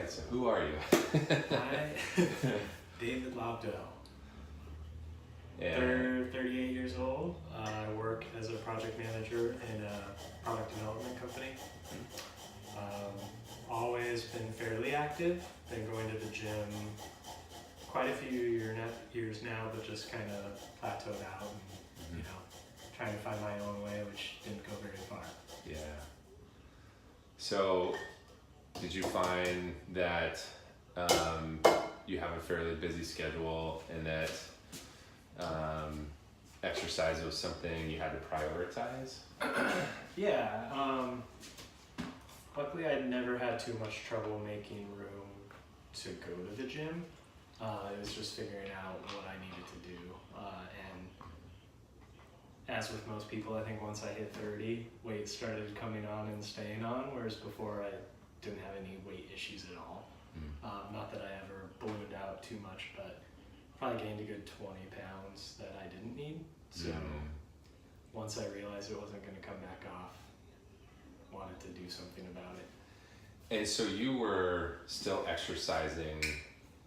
right, so who are you? Hi, David Lobdell. And 38 years old. I work as a project manager in a product development company. Always been fairly active. Been going to the gym quite a few years now, but just kind of plateaued out and, trying to find my own way, which didn't go very far. yeah. So, did you find that you have a fairly busy schedule and that exercise was something you had to prioritize? Yeah. Luckily, I never had too much trouble making room to go to the gym. It was just figuring out what I needed to do. And as with most people, I think once I hit 30, weight started coming on and staying on, whereas before I didn't have any weight issues at all. Not that I ever ballooned out too much, but probably gained a good 20 pounds that I didn't need. So once I realized it wasn't going to come back off, wanted to do something about it. And so you were still exercising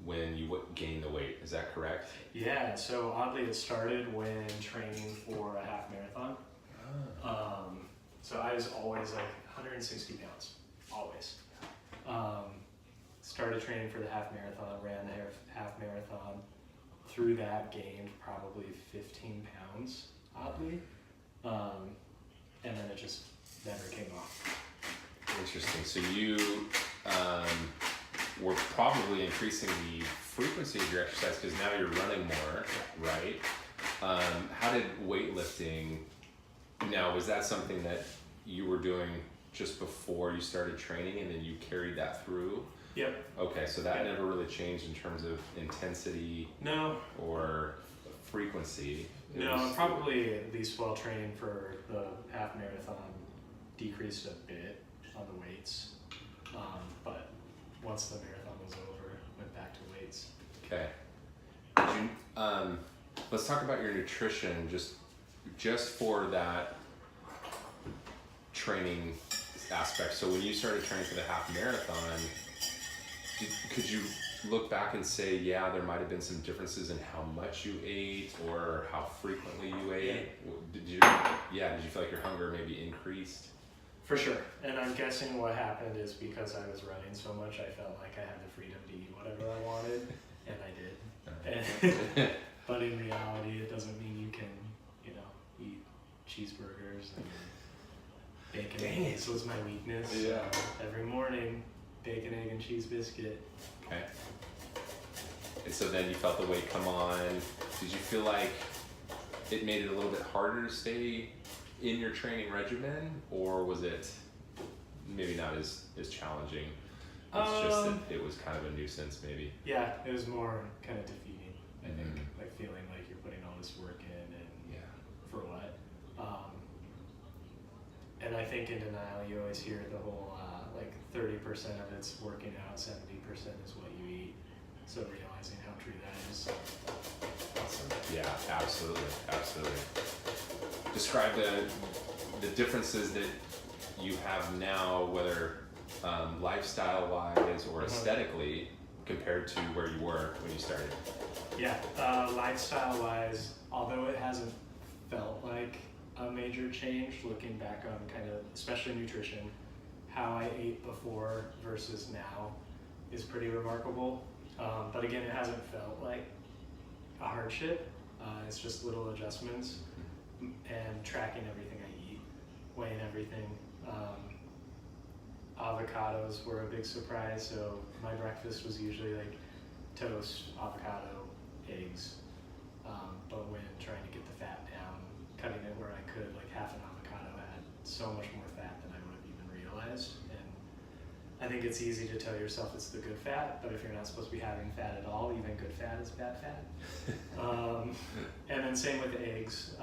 when you gained the weight, is that correct? Yeah, so oddly it started when training for a half marathon. So I was always like 160 pounds, always. Started training for the half marathon, ran the half marathon. Through that, gained probably 15 pounds, oddly. And then it just never came off. Interesting. So you were probably increasing the frequency of your exercise because now you're running more, right? How did weightlifting, now was that something that you were doing just before you started training and then you carried that through? Yep. Okay, so that never really changed in terms of intensity? No. Or frequency? No, probably at least while training for the half marathon decreased a bit on the weights. But once the marathon was over, went back to weights. Okay. Did you, let's talk about your nutrition just for that training aspect. So when you started training for the half marathon, could you look back and say, yeah, there might have been some differences in how much you ate or how frequently you ate? Did you feel like your hunger maybe increased? For sure. And I'm guessing what happened is because I was running so much, I felt like I had the freedom to eat whatever I wanted, and I did. But in reality, it doesn't mean you can, eat cheeseburgers and bacon and eggs was my weakness. Yeah. Every morning, bacon, egg, and cheese biscuit. Okay. And so then you felt the weight come on. Did you feel like it made it a little bit harder to stay in your training regimen, or was it maybe not as challenging? It's just that it was kind of a nuisance, maybe. Yeah, it was more kind of defeating. I think, like feeling like you're putting all this work in and for what? And I think in denial, you always hear the whole 30% of it's working out, 70% is what you eat. So realizing how true that is. Awesome. Yeah, absolutely. Describe the differences that you have now, whether lifestyle-wise or aesthetically, compared to where you were when you started. Yeah, lifestyle-wise, although it hasn't felt like a major change, looking back on kind of, especially nutrition, how I ate before versus now is pretty remarkable. But again, it hasn't felt like a hardship. It's just little adjustments and tracking everything I eat, weighing everything. Avocados were a big surprise. So my breakfast was usually like toast, avocado, eggs. But when trying to get the fat down, cutting it where I could, like half an avocado had so much more fat than I would have even realized. And I think it's easy to tell yourself it's the good fat, but if you're not supposed to be having fat at all, even good fat is bad fat. And then same with eggs,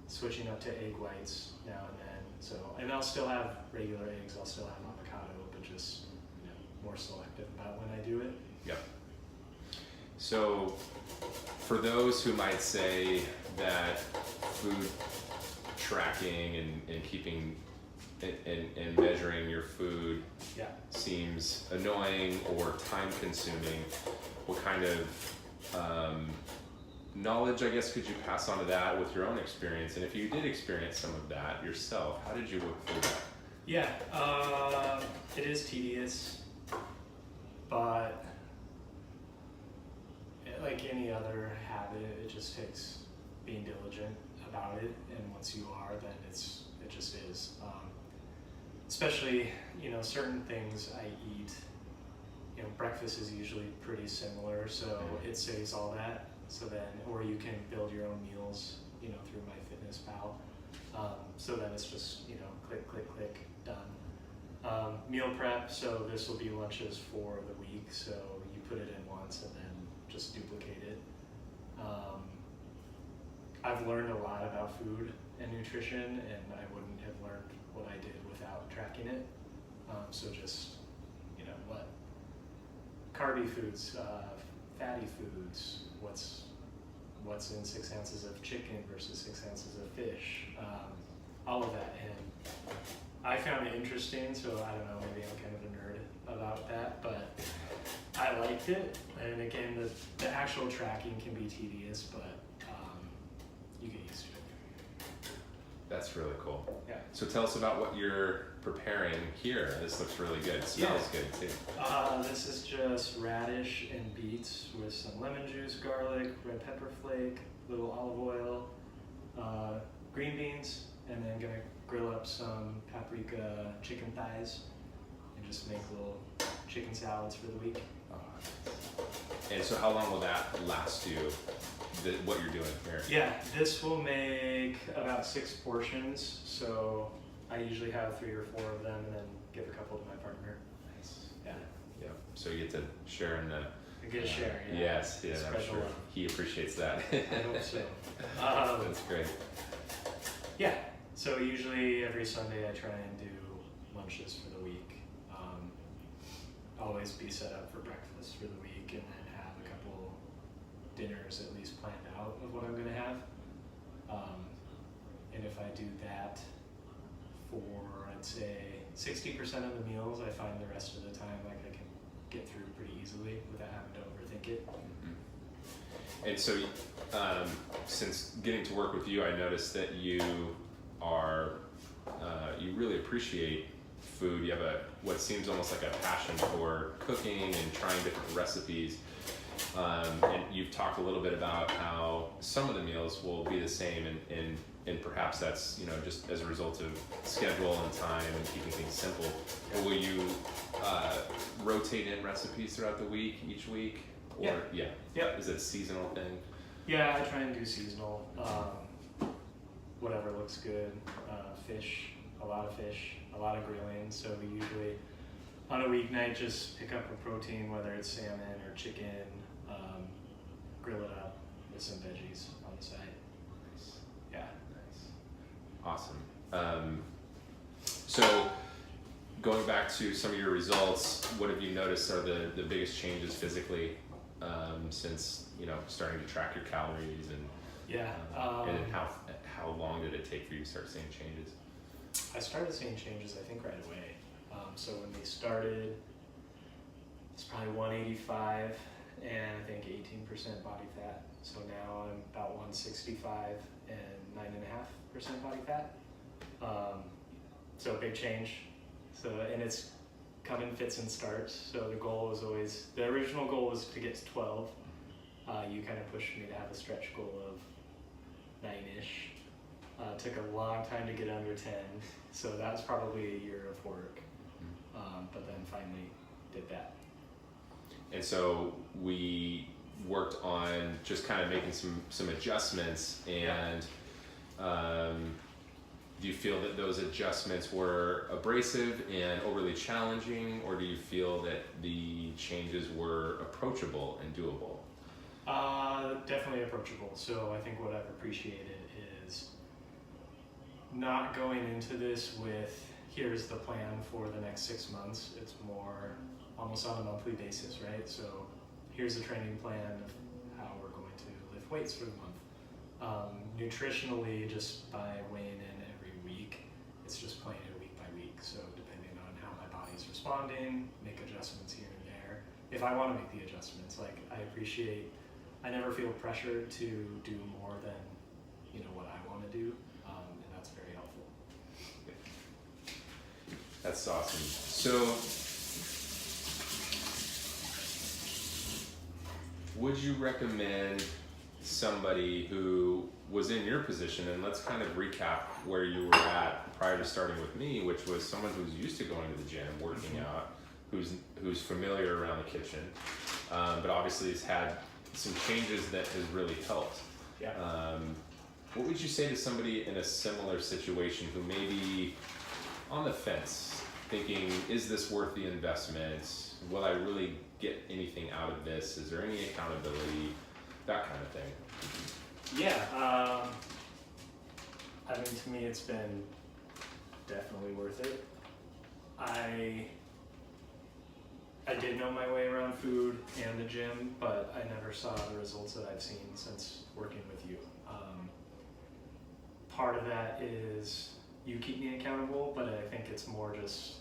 switching up to egg whites now and then. So, and I'll still have regular eggs, I'll still have avocado, but just more selective about when I do it. Yep. So for those who might say that food tracking and keeping and measuring your food seems annoying or time consuming, what kind of knowledge, I guess, could you pass on to that with your own experience? And if you did experience some of that yourself, how did you work through that? Yeah, it is tedious, but like any other habit, it just takes being diligent about it, and once you are, then it just is. Especially, certain things I eat, breakfast is usually pretty similar, so it saves all that. So then, or you can build your own meals, through MyFitnessPal. So then it's just, click, click, click, done. Meal prep, so this will be lunches for the week, so you put it in once and then just duplicate it. I've learned a lot about food and nutrition, and I wouldn't have learned what I did without tracking it. So just, what carby foods, fatty foods, what's in 6 ounces of chicken versus 6 ounces of fish, all of that. And I found it interesting, so I don't know, maybe I'm kind of a nerd about that, but I liked it. And again, the actual tracking can be tedious, but you get used to it. That's really cool. Yeah. So tell us about what you're preparing here. This looks really good. It smells good too. This is just radish and beets with some lemon juice, garlic, red pepper flake, little olive oil, green beans, and then gonna grill up some paprika chicken thighs and just make little chicken salads for the week. And so how long will that last you, what you're doing here? Yeah, this will make about 6 portions, so I usually have 3 or 4 of them and then give a couple to my partner. Nice. Yeah. Yeah. So you get to share in the... A good share, yeah. Yes, yeah, I'm sure love. he appreciates that. I hope so. That's great. Yeah, so usually every Sunday I try and do lunches for the week. Always be set up for breakfast for the week, and then have a couple dinners at least planned out of what I'm going to have. And if I do that for, I'd say, 60% of the meals, I find the rest of the time like I can get through pretty easily without having to overthink it. Mm-hmm. And so since getting to work with you, I noticed that you are, you really appreciate food. You have what seems almost like a passion for cooking and trying different recipes. And you've talked a little bit about how some of the meals will be the same, and perhaps that's just as a result of schedule and time and keeping things simple. And will you rotate in recipes throughout the week, each week? Or, yeah. Is it a seasonal thing? Yeah, I try and do seasonal. Whatever looks good. Fish, a lot of grilling. So we usually, on a weeknight, just pick up a protein, whether it's salmon or chicken, grill it up with some veggies on the side. Nice. Yeah. Nice. Awesome. So going back to some of your results, what have you noticed are the biggest changes physically since starting to track your calories and and how long did it take for you to start seeing changes? I started seeing changes, I think, right away. So when we started, it's probably 185 and I think 18% body fat. So now I'm about 165 and 9.5% body fat. So big change. So, and it's come in fits and starts. So the original goal was to get to 12. You kind of pushed me to have a stretch goal of 9-ish. Took a long time to get under 10, so that was probably a year of work, but then finally did that. And so we worked on just kind of making some adjustments, and do you feel that those adjustments were abrasive and overly challenging, or do you feel that the changes were approachable and doable? Definitely approachable. So I think what I've appreciated is not going into this with, here's the plan for the next 6 months. It's more almost on a monthly basis, right? So here's a training plan of how we're going to lift weights for the month. Nutritionally, just by weighing in every week, it's just playing it week by week. So depending on how my body body's responding, make adjustments here and there. If I want to make the adjustments, like I never feel pressured to do more than, what I want to do, and that's very helpful. That's awesome. So, would you recommend somebody who was in your position, and let's kind of recap where you were at prior to starting with me, which was someone who's used to going to the gym, working out, who's familiar around the kitchen, but obviously has had some changes that has really helped. Yeah. What would you say to somebody in a similar situation who may be on the fence, thinking, is this worth the investment? Will I really get anything out of this? Is there any accountability? That kind of thing. Yeah. To me, it's been definitely worth it. I did know my way around food and the gym, but I never saw the results that I've seen since working with you. Part of that is you keep me accountable, but I think it's more just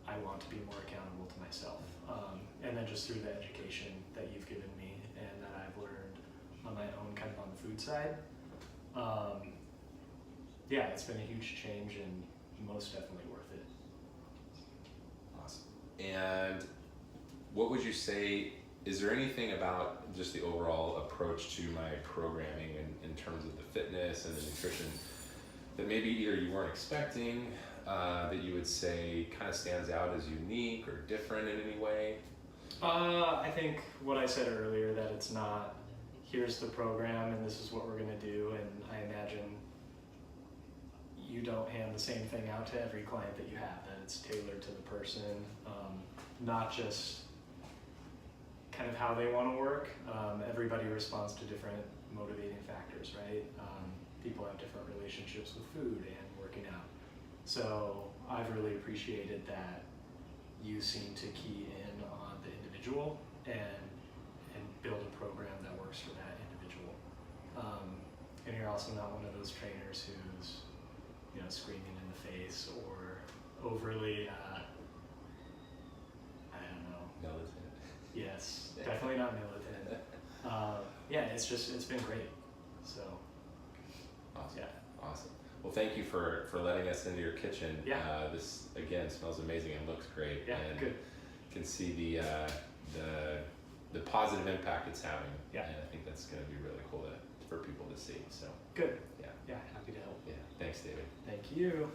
I want to be more accountable to myself. And then just through the education that you've given me and that I've learned on my own, kind of on the food side. Yeah, it's been a huge change and most definitely worth it. Awesome. And what would you say, is there anything about just the overall approach to my programming in terms of the fitness and the nutrition that maybe either you weren't expecting, that you would say kind of stands out as unique or different in any way? I think what I said earlier, that it's not, here's the program and this is what we're going to do, and I imagine you don't hand the same thing out to every client that you have, that it's tailored to the person, not just kind of how they want to work. Everybody responds to different motivating factors, right? People have different relationships with food and working out. So I've really appreciated that you seem to key in on the individual and build a program that works for that individual. And you're also not one of those trainers who's screaming in the face or overly I don't know. Militant. Yes, definitely not militant. Yeah, it's been great. So Awesome. yeah. Awesome. Well, thank you for letting us into your kitchen. Yeah. This again smells amazing and looks great. Yeah, and good. Can see the positive impact it's having. Yeah. And I think that's going to be really cool for people to see. So Good. yeah. Yeah, happy to help. Yeah. Thanks, David. Thank you.